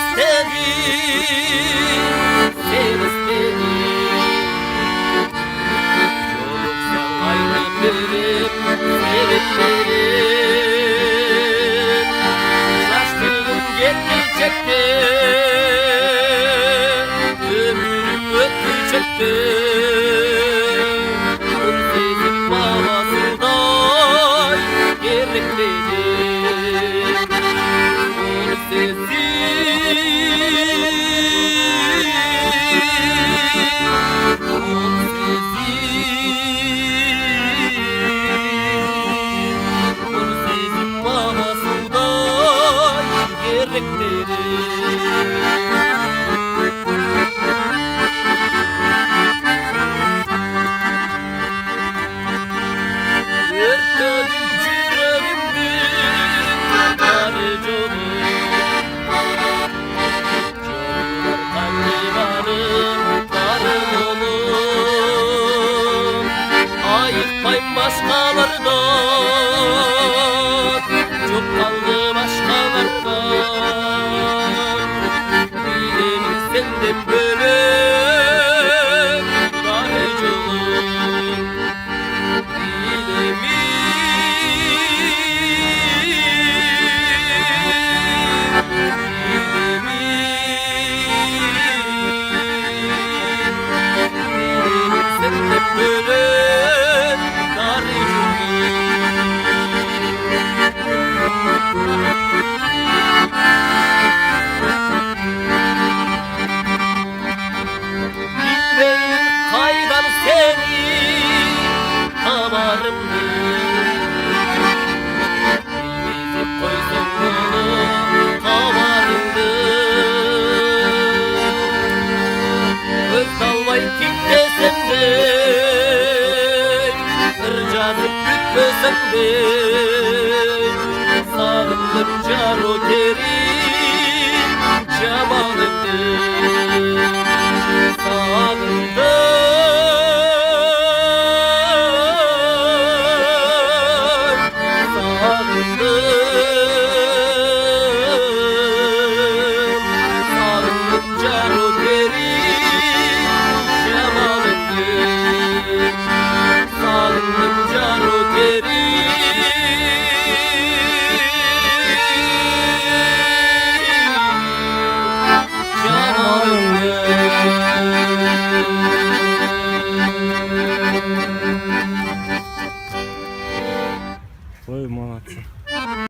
istedim, sen istedin. Yoksa ayrı verip sevinmedim. Şaştığım gelecekte, ömrüm ötecekte. Sezim babasından gerekledim. Onu sezim babasından gerekledim. Başkalardan çok kaldı başkalardan. Bilemin senden böyle darıcılığım. Bilemin senden böyle gitmeyin kaydan seni damarımdı. Bilmeyip koysam bunu damarımdı. Öz dalvay kim desem de, ırcanıp bütmesem de, sağımdır caro kerim cemalımdır. Ой, молодцы.